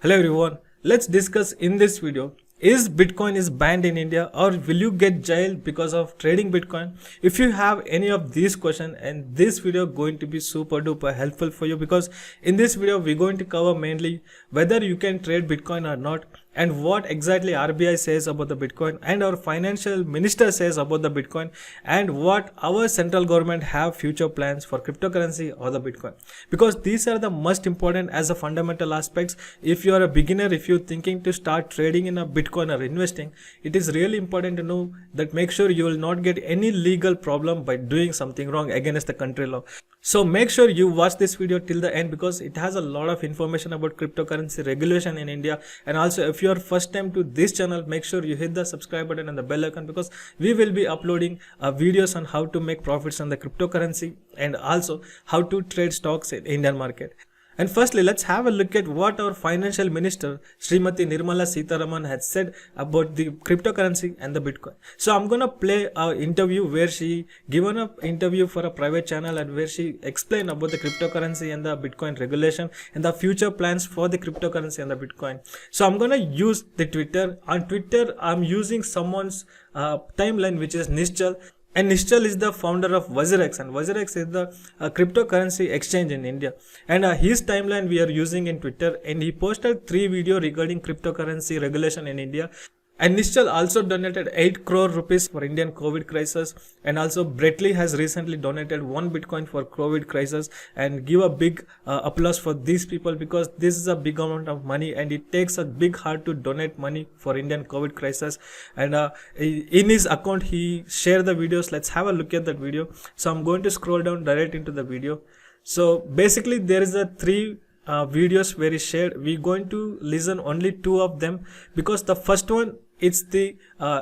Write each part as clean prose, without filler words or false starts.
Hello everyone, let's discuss in this video, is Bitcoin is banned in India or will you get jailed because of trading Bitcoin? If you have any of these questions, and this video going to be super duper helpful for you, because in this video we're going to cover mainly whether you can trade Bitcoin or not, and what exactly RBI says about the Bitcoin and our financial minister says about the Bitcoin, and what our central government have future plans for cryptocurrency or the Bitcoin, because these are the most important as a fundamental aspects. If you are a beginner, if you're thinking to start trading in a Bitcoin or investing, it is really important to know that make sure you will not get any legal problem by doing something wrong against the country law. So make sure you watch this video till the end, because it has a lot of information about cryptocurrency regulation in India. And also, if you are first time to this channel, make sure you hit the subscribe button and the bell icon, because we will be uploading videos on how to make profits on the cryptocurrency and also how to trade stocks in Indian market. And firstly, let's have a look at what our financial minister Srimati Nirmala Sitharaman has said about the cryptocurrency and the Bitcoin. So I'm gonna play an interview where she given an interview for a private channel, and where she explained about the cryptocurrency and the Bitcoin regulation and the future plans for the cryptocurrency and the Bitcoin. So I'm gonna use the Twitter. On Twitter, I'm using someone's timeline, which is Nischal. And Nischal is the founder of WazirX, and WazirX is the cryptocurrency exchange in India. And his timeline we are using in Twitter, and he posted 3 videos regarding cryptocurrency regulation in India. And Nischal also donated 8 crore rupees for Indian COVID crisis, and also Brettly has recently donated 1 Bitcoin for COVID crisis, and give a big applause for these people, because this is a big amount of money and it takes a big heart to donate money for Indian COVID crisis. And in his account he shared the videos. Let's have a look at that video. So I'm going to scroll down direct into the video. So basically there is a 3 videos where he shared. We're going to listen only 2 of them, because the first one, it's the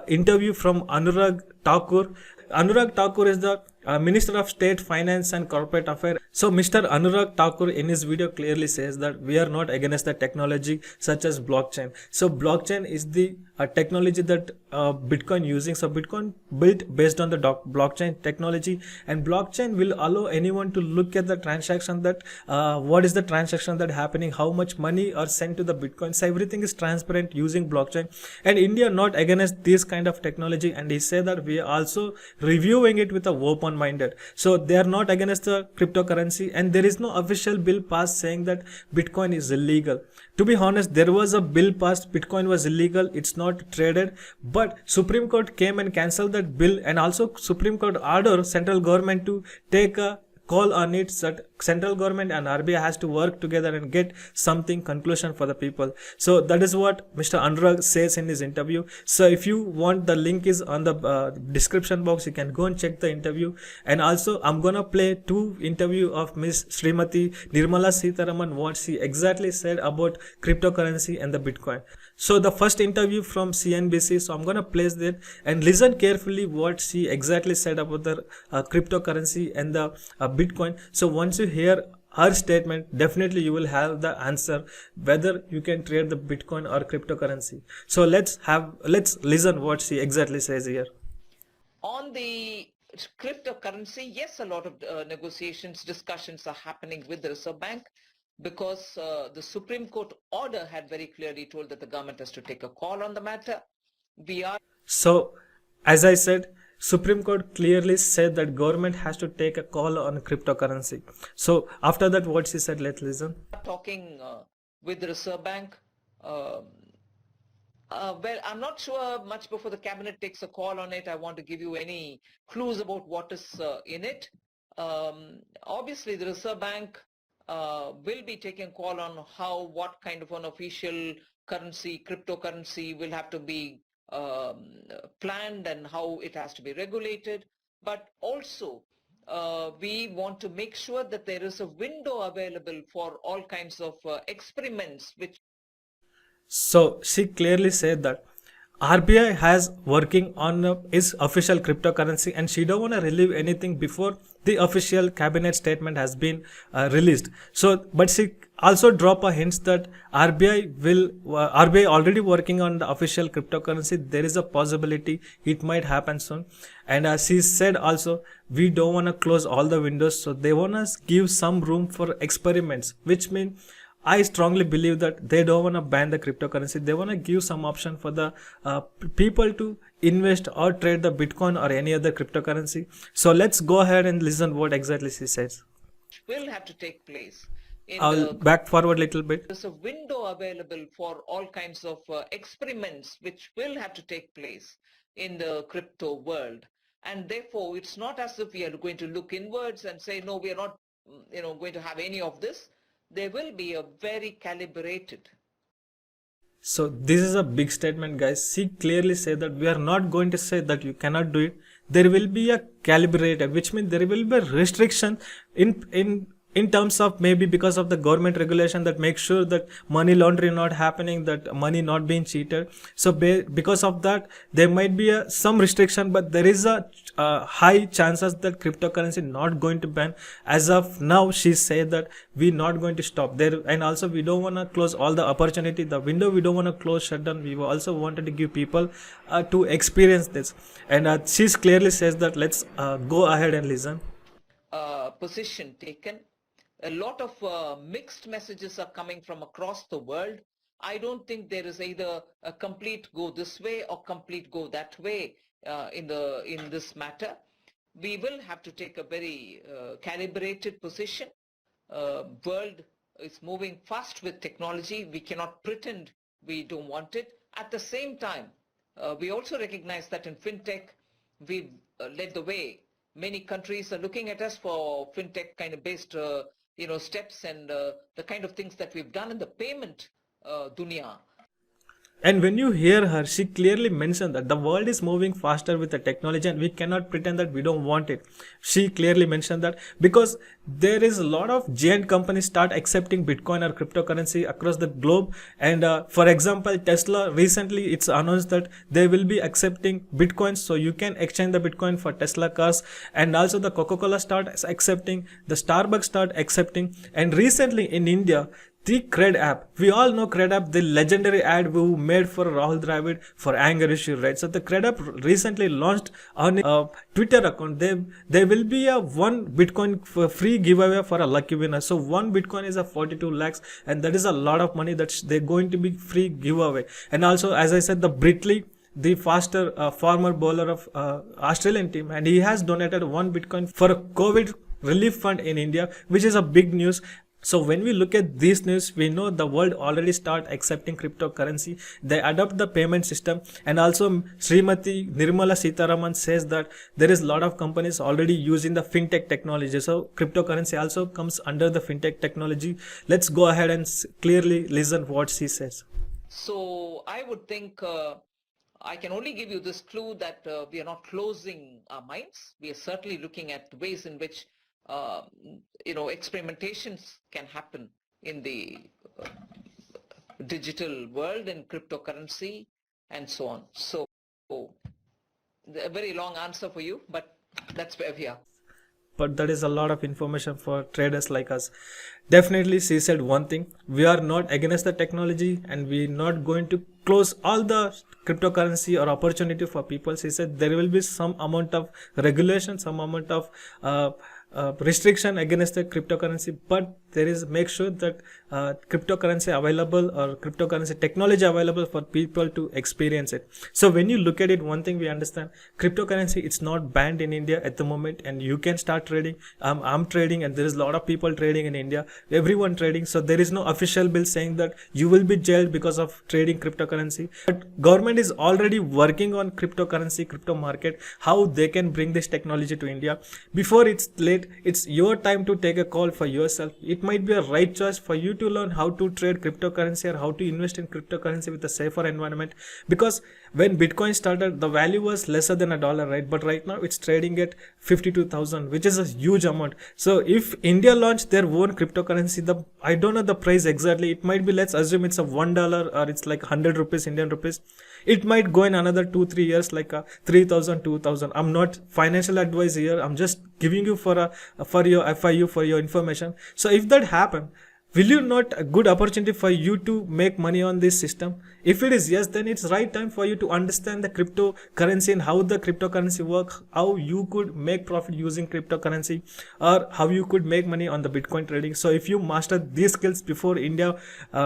interview from Anurag Thakur. Anurag Thakur is the Minister of State Finance and Corporate Affairs. So Mr. Anurag Thakur in his video clearly says that we are not against the technology such as blockchain. So blockchain is the technology that Bitcoin using. So Bitcoin built based on the blockchain technology, and blockchain will allow anyone to look at the transaction, that what is the transaction that happening, how much money are sent to the Bitcoin. So everything is transparent using blockchain, and India not against this kind of technology. And he said that we are also reviewing it with a open minded. So they are not against the cryptocurrency, and there is no official bill passed saying that Bitcoin is illegal. To be honest, there was a bill passed, Bitcoin was illegal, it's not traded, but Supreme Court came and cancelled that bill, and also Supreme Court ordered central government to take a call on it, that central government and RBI has to work together and get something conclusion for the people. So that is what Mr. Anurag says in his interview. So if you want, the link is on the description box, you can go and check the interview. And also I'm gonna play 2 interview of Miss Srimati Nirmala Sitharaman, what she exactly said about cryptocurrency and the Bitcoin. So the first interview from CNBC, so I'm gonna place that and listen carefully what she exactly said about the cryptocurrency and the Bitcoin. So once you hear her statement, definitely you will have the answer whether you can trade the Bitcoin or cryptocurrency. So let's listen what she exactly says here. On the cryptocurrency, yes, a lot of negotiations, discussions are happening with the Reserve Bank, because the Supreme Court order had very clearly told that the government has to take a call on the matter. So as I said, Supreme Court clearly said that government has to take a call on cryptocurrency. So after that, what she said, let's listen. Talking with the Reserve Bank. Well, I'm not sure much before the cabinet takes a call on it. I want to give you any clues about what is in it. Obviously, the Reserve Bank will be taking a call on what kind of an official currency, cryptocurrency will have to be planned and how it has to be regulated. But also we want to make sure that there is a window available for all kinds of experiments. So she clearly said that RBI has working on its official cryptocurrency, and she don't want to relieve anything before the official cabinet statement has been released. So, but she also drop a hint that RBI already working on the official cryptocurrency. There is a possibility it might happen soon. And she said also, we don't want to close all the windows, so they want to give some room for experiments, which means I strongly believe that they don't want to ban the cryptocurrency. They want to give some option for the people to invest or trade the Bitcoin or any other cryptocurrency. So let's go ahead and listen what exactly she says. Will have to take place in I'll back forward a little bit. there's a window available for all kinds of experiments which will have to take place in the crypto world, and therefore it's not as if we are going to look inwards and say no, we are not going to have any of this. There will be a very calibrated. So this is a big statement, guys. She clearly said that we are not going to say that you cannot do it. There will be a calibrated, which means there will be a restriction in terms of maybe because of the government regulation that makes sure that money laundering not happening, that money not being cheated. So because of that, there might be some restriction, but there is a high chances that cryptocurrency not going to ban. As of now, she said that we're not going to stop there, and also we don't want to close all the opportunity, the window we don't want to close, shut down. We also wanted to give people to experience this, and she clearly says that let's go ahead and listen. Position taken. A lot of mixed messages are coming from across the world. I don't think there is either a complete go this way or complete go that way in this matter. We will have to take a very calibrated position. World is moving fast with technology. We cannot pretend we don't want it. At the same time, we also recognize that in fintech, we've led the way. Many countries are looking at us for fintech kind of based steps and the kind of things that we've done in the payment dunya. And when you hear her, she clearly mentioned that the world is moving faster with the technology and we cannot pretend that we don't want it. She clearly mentioned that because there is a lot of giant companies start accepting Bitcoin or cryptocurrency across the globe. And for example, Tesla recently it's announced that they will be accepting Bitcoins. So you can exchange the Bitcoin for Tesla cars, and also the Coca-Cola start accepting, the Starbucks start accepting. And recently in India, the Cred app, we all know Cred app, the legendary ad we made for Rahul Dravid for anger issue, right? So the Cred app recently launched on a Twitter account. There will be a 1 Bitcoin for free giveaway for a lucky winner. So 1 Bitcoin is a 42 lakhs, and that is a lot of money that they're going to be free giveaway. And also, as I said, the Britley, the faster former bowler of Australian team, and he has donated 1 Bitcoin for a COVID relief fund in India, which is a big news. So when we look at this news, we know the world already start accepting cryptocurrency. They adopt the payment system, and also Srimati Nirmala Sitharaman says that there is a lot of companies already using the fintech technology. So cryptocurrency also comes under the fintech technology. Let's go ahead and clearly listen what she says. So I would think I can only give you this clue that we are not closing our minds. We are certainly looking at ways in which experimentations can happen in the digital world and cryptocurrency and so on. So a very long answer for you, but that's where we are. But that is a lot of information for traders like us. Definitely, she said one thing: we are not against the technology, and we're not going to close all the cryptocurrency or opportunity for people. She said there will be some amount of regulation, some amount of restriction against the cryptocurrency, but there is make sure that cryptocurrency available or cryptocurrency technology available for people to experience it. So when you look at it, one thing we understand, cryptocurrency, it's not banned in India at the moment, and you can start trading. I'm trading, and there is a lot of people trading in India, everyone trading. So there is no official bill saying that you will be jailed because of trading cryptocurrency, but government is already working on cryptocurrency, crypto market, how they can bring this technology to India. Before it's late, it's your time to take a call for yourself. It might be a right choice for you to learn how to trade cryptocurrency or how to invest in cryptocurrency with a safer environment, because when Bitcoin started, the value was lesser than $1, right? But right now it's trading at 52,000, which is a huge amount. So if India launched their own cryptocurrency, I don't know the price exactly. It might be, let's assume it's a $1 or it's like 100 rupees, Indian rupees. It might go in another 2-3 years, like 3,000, 2,000. I'm not financial advisor here. I'm just giving you for your FIU, for your information. So if that happen, Will you not a good opportunity for you to make money on this system? If it is yes, then it's right time for you to understand the cryptocurrency and how the cryptocurrency work, how you could make profit using cryptocurrency, or how you could make money on the Bitcoin trading. So if you master these skills before India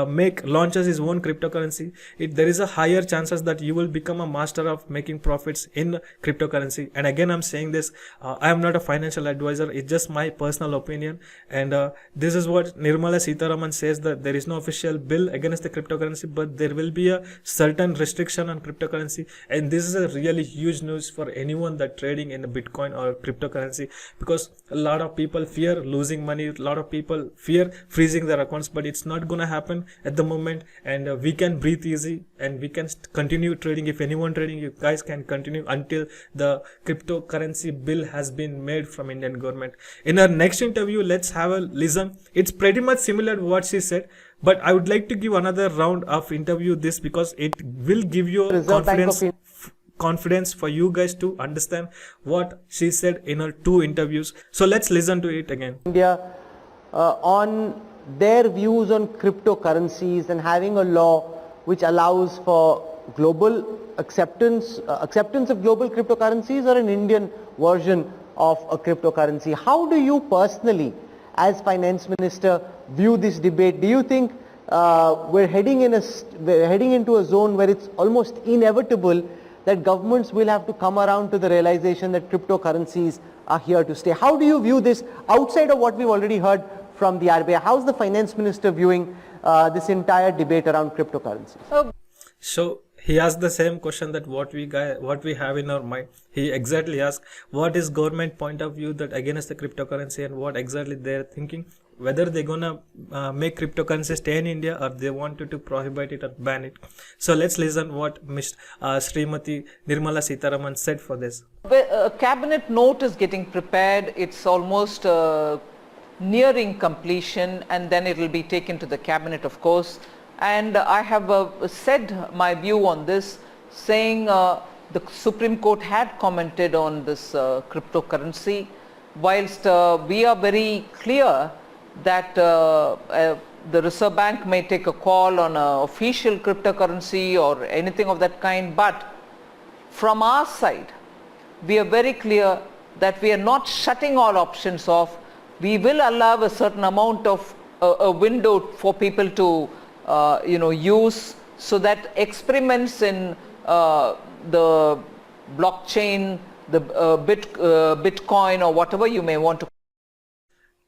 make launches its own cryptocurrency, there is a higher chances that you will become a master of making profits in cryptocurrency. And again, I'm saying this, I am not a financial advisor. It's just my personal opinion, and this is what Nirmala Sitharaman says, that there is no official bill against the cryptocurrency, but there will be a certain restriction on cryptocurrency. And this is a really huge news for anyone that trading in Bitcoin or cryptocurrency, because a lot of people fear losing money, a lot of people fear freezing their accounts, but it's not gonna happen at the moment. And we can breathe easy and we can continue trading. If anyone trading, you guys can continue until the cryptocurrency bill has been made from Indian government. In our next interview, let's have a listen. It's pretty much similar to what she said, but I would like to give another round of interview this, because it will give you Reserve Bank of confidence for you guys to understand what she said in her 2 interviews. So let's listen to it again. India on their views on cryptocurrencies and having a law which allows for global acceptance of global cryptocurrencies, or an Indian version of a cryptocurrency. How do you personally, as finance minister, view this debate? Do you think we're heading into a zone where it's almost inevitable that governments will have to come around to the realization that cryptocurrencies are here to stay? How do you view this outside of what we've already heard from the RBI? How's the finance minister viewing this entire debate around cryptocurrencies? So he asked the same question that what we have in our mind. He exactly asked what is government point of view that against the cryptocurrency, and what exactly they're thinking, whether they're gonna make cryptocurrency stay in India, or they wanted to prohibit it or ban it. So let's listen what Ms. Srimati Nirmala Sitharaman said for this. A cabinet note is getting prepared. It's almost nearing completion, and then it will be taken to the cabinet, of course. And I have said my view on this, saying the Supreme Court had commented on this cryptocurrency, whilst we are very clear that the Reserve Bank may take a call on an official cryptocurrency or anything of that kind, but from our side, we are very clear that we are not shutting all options off. We will allow a certain amount of a window for people to use, so that experiments in the blockchain, the Bitcoin, or whatever you may want to.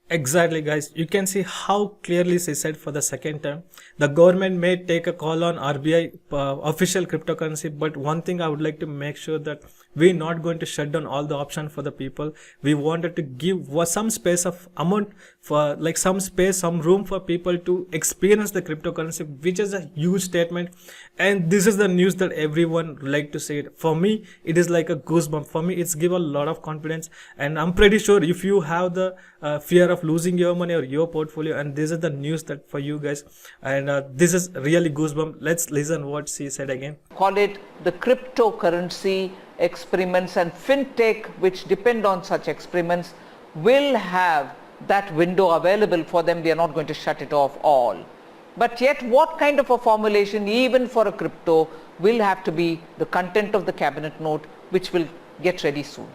Exactly, guys. You can see how clearly she said for the second time. The government may take a call on RBI official cryptocurrency, but one thing I would like to make sure that we're not going to shut down all the options for the people. We wanted to give some space of amount for, like, some space, some room for people to experience the cryptocurrency, which is a huge statement. And this is the news that everyone would like to say it. For me, it is like a goosebump. For me, it's give a lot of confidence. And I'm pretty sure if you have the fear of losing your money or your portfolio, and this is the news that for you guys, and this is really goosebump. Let's listen what she said again. Call it the cryptocurrency experiments, and fintech, which depend on such experiments, will have that window available for them. We are not going to shut it off all. But yet, what kind of a formulation, even for a crypto, will have to be the content of the cabinet note, which will get ready soon.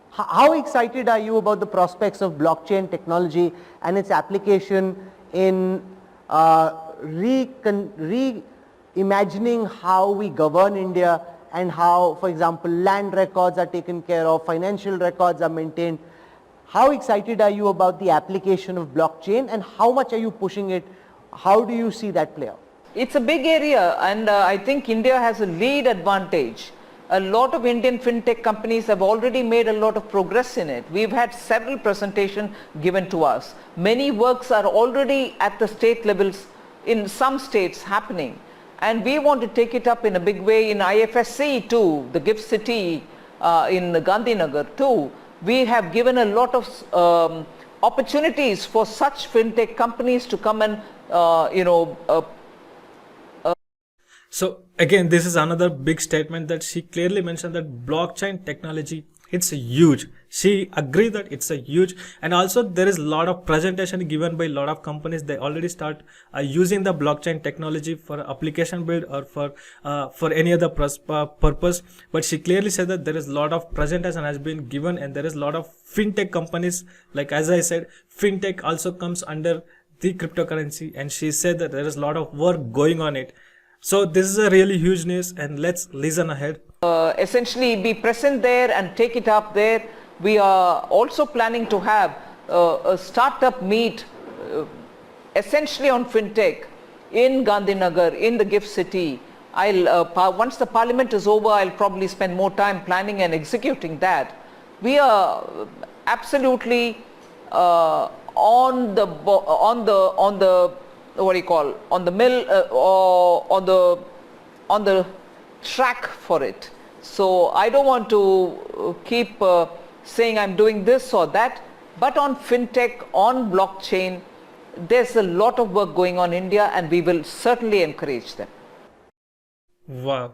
How excited are you about the prospects of blockchain technology and its application in reimagining how we govern India, and how, for example, land records are taken care of, financial records are maintained? How excited are you about the application of blockchain, and how much are you pushing it? How do you see that play out? It's a big area, and I think India has a lead advantage. A lot of Indian fintech companies have already made a lot of progress in it. We've had several presentations given to us. Many works are already at the state levels, in some states happening. And we want to take it up in a big way in IFSC too, the GIFT City in Gandhinagar too. We have given a lot of opportunities for such fintech companies to come and So again, this is another big statement that she clearly mentioned, that blockchain technology it's huge. She agreed that it's a huge, and also there is a lot of presentation given by a lot of companies. They already start using the blockchain technology for application build or for any other purpose. But she clearly said that there is a lot of presentation has been given, and there is a lot of fintech companies. Like as I said, fintech also comes under the cryptocurrency, and she said that there is a lot of work going on it. So this is a really huge news, and let's listen ahead. Essentially be present there and take it up there. We are also planning to have a startup meet essentially on fintech in Gandhinagar, in the GIFT City. Once the parliament is over, I'll probably spend more time planning and executing that. We are absolutely on the what do you call, on the mill or on the track for it. So I don't want to keep saying I'm doing this or that, but on fintech, on blockchain, there's a lot of work going on in India, and we will certainly encourage them. Wow.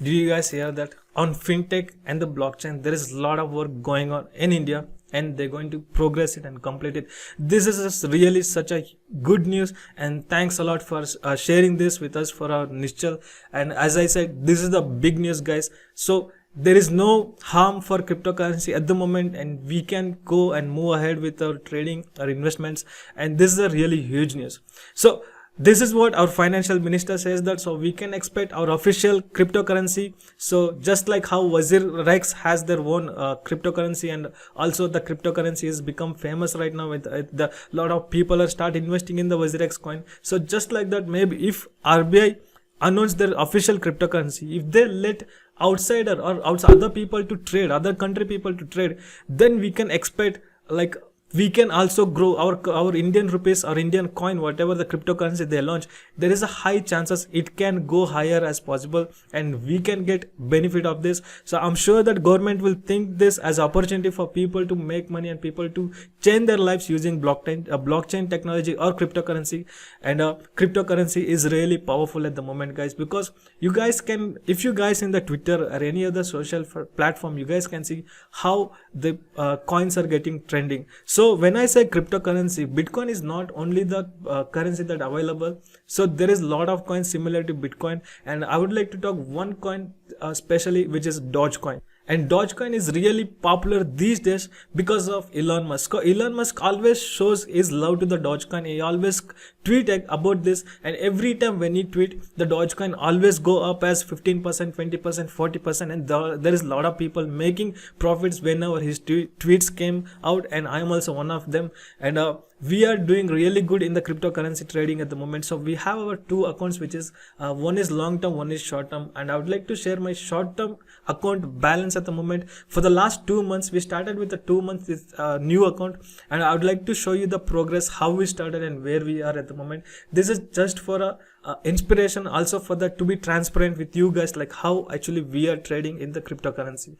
Did you guys hear that? On fintech and the blockchain, there is a lot of work going on in India, and they're going to progress it and complete it. This is really such a good news, and thanks a lot for sharing this with us for our Nischal. And as I said, this is the big news, guys. So there is no harm for cryptocurrency at the moment, and we can go and move ahead with our trading, our investments, and this is a really huge news. So this is what our financial minister says, that so we can expect our official cryptocurrency. So just like how WazirX has their own cryptocurrency, and also the cryptocurrency has become famous right now with the lot of people are start investing in the WazirX coin. So just like that, maybe if RBI announce their official cryptocurrency, if they let outsider or other people to trade, other country people to trade, then we can expect, like, we can also grow our Indian rupees or Indian coin, whatever the cryptocurrency they launch. There is a high chances it can go higher as possible, and we can get benefit of this. So I'm sure that government will think this as opportunity for people to make money and people to change their lives using blockchain technology or cryptocurrency. And cryptocurrency is really powerful at the moment, guys, because you guys can, if you guys in the Twitter or any other social platform, you guys can see how the coins are getting trending. So when I say cryptocurrency, Bitcoin is not only the currency that available. So there is a lot of coins similar to Bitcoin, and I would like to talk one coin especially, which is Dogecoin. And Dogecoin is really popular these days because of Elon Musk. So Elon Musk always shows his love to the Dogecoin. He always tweet about this, and every time when he tweet, the Dogecoin always go up as 15%, 20%, 40%, and there is a lot of people making profits whenever his tweets came out, and I am also one of them. And we are doing really good in the cryptocurrency trading at the moment. So we have our two accounts, which is one is long term, one is short term, and I would like to share my short term account balance at the moment. For the last 2 months, we started with a 2 months new account, and I would like to show you the progress, how we started and where we are at the moment. This is just for a inspiration, also for that to be transparent with you guys, like how actually we are trading in the cryptocurrency.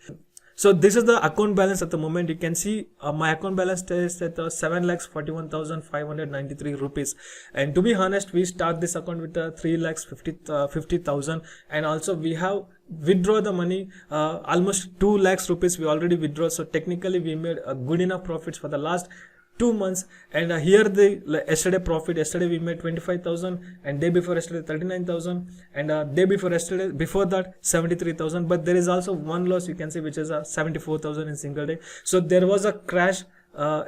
So this is the account balance at the moment. You can see my account balance is at 7,41,593 rupees. And to be honest, we start this account with 3,50,000, and also we have withdraw the money almost 2 lakhs rupees we already withdraw. So technically we made a good enough profits for the last 2 months. And here the yesterday profit, yesterday we made 25,000, and day before yesterday 39,000, and day before yesterday, before that 73,000. But there is also one loss you can see, which is 74,000 in single day. So there was a crash.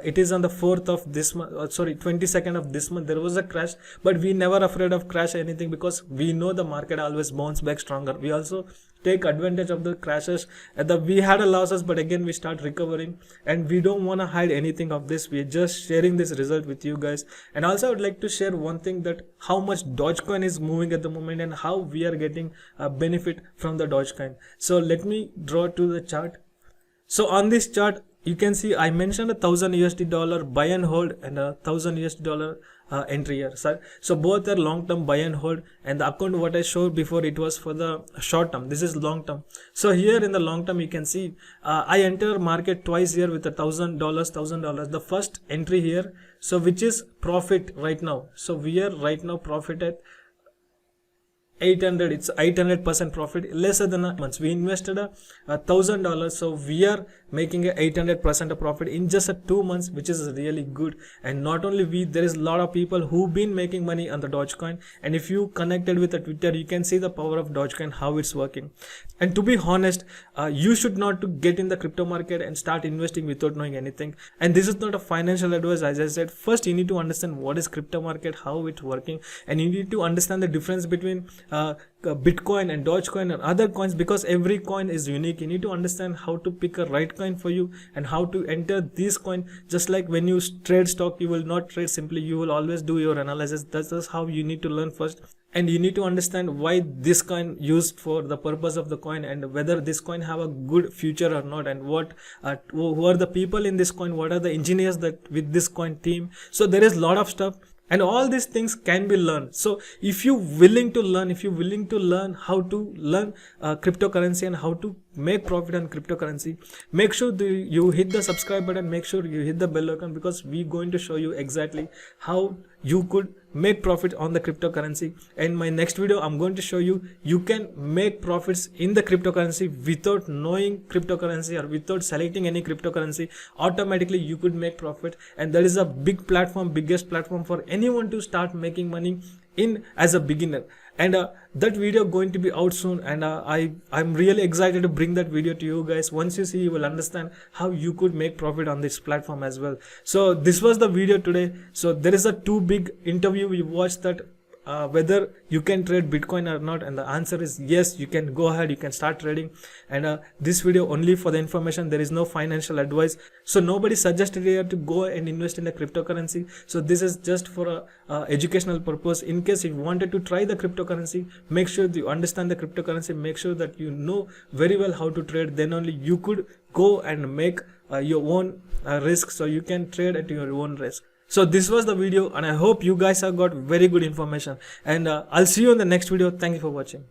It is on the 4th of this month, 22nd of this month, there was a crash, but we never afraid of crash or anything, because we know the market always bounce back stronger. We also take advantage of the crashes, we had a losses, but again we start recovering, and we don't want to hide anything of this. We're just sharing this result with you guys. And also I would like to share one thing, that how much Dogecoin is moving at the moment and how we are getting a benefit from the Dogecoin. So let me draw to the chart. So on this chart, you can see I mentioned $1,000 buy and hold, and $1,000 entry here. So both are long term buy and hold, and the account what I showed before, it was for the short term. This is long term. So here in the long term, you can see I enter market twice here with $1,000. The first entry here, so which is profit right now. So we are right now profit at 800, it's 800% profit lesser than a month. We invested $1,000, so we are making a 800% of profit in just 2 months, which is really good. And not only we, there is a lot of people who've been making money on the Dogecoin, and if you connected with the Twitter, you can see the power of Dogecoin, how it's working. And to be honest, you should not to get in the crypto market and start investing without knowing anything. And this is not a financial advice. As I said, first you need to understand what is crypto market, how it's working, and you need to understand the difference between Bitcoin and Dogecoin and other coins, because every coin is unique. You need to understand how to pick a right coin for you and how to enter this coin. Just like when you trade stock, you will not trade simply, you will always do your analysis. That's how you need to learn first. And you need to understand why this coin used for the purpose of the coin, and whether this coin have a good future or not, and who are the people in this coin, what are the engineers that with this coin team. So there is a lot of stuff, and all these things can be learned. So if you willing to learn how to learn cryptocurrency and how to make profit on cryptocurrency, make sure you hit the subscribe button, make sure you hit the bell icon, because we're going to show you exactly how you could make profit on the cryptocurrency. In my next video, I'm going to show you can make profits in the cryptocurrency without knowing cryptocurrency or without selecting any cryptocurrency. Automatically you could make profit, and that is a big platform, biggest platform for anyone to start making money in as a beginner. And that video going to be out soon, and I'm really excited to bring that video to you guys. Once you see, you will understand how you could make profit on this platform as well. So this was the video today. So there is a 2 big interview. We watched that whether you can trade Bitcoin or not, and the answer is yes, you can go ahead, you can start trading. And this video only for the information, there is no financial advice, so nobody suggested here to go and invest in the cryptocurrency. So this is just for a educational purpose. In case you wanted to try the cryptocurrency, make sure that you understand the cryptocurrency, make sure that you know very well how to trade, then only you could go and make your own risk, so you can trade at your own risk. So this was the video, and I hope you guys have got very good information, and I'll see you in the next video. Thank you for watching.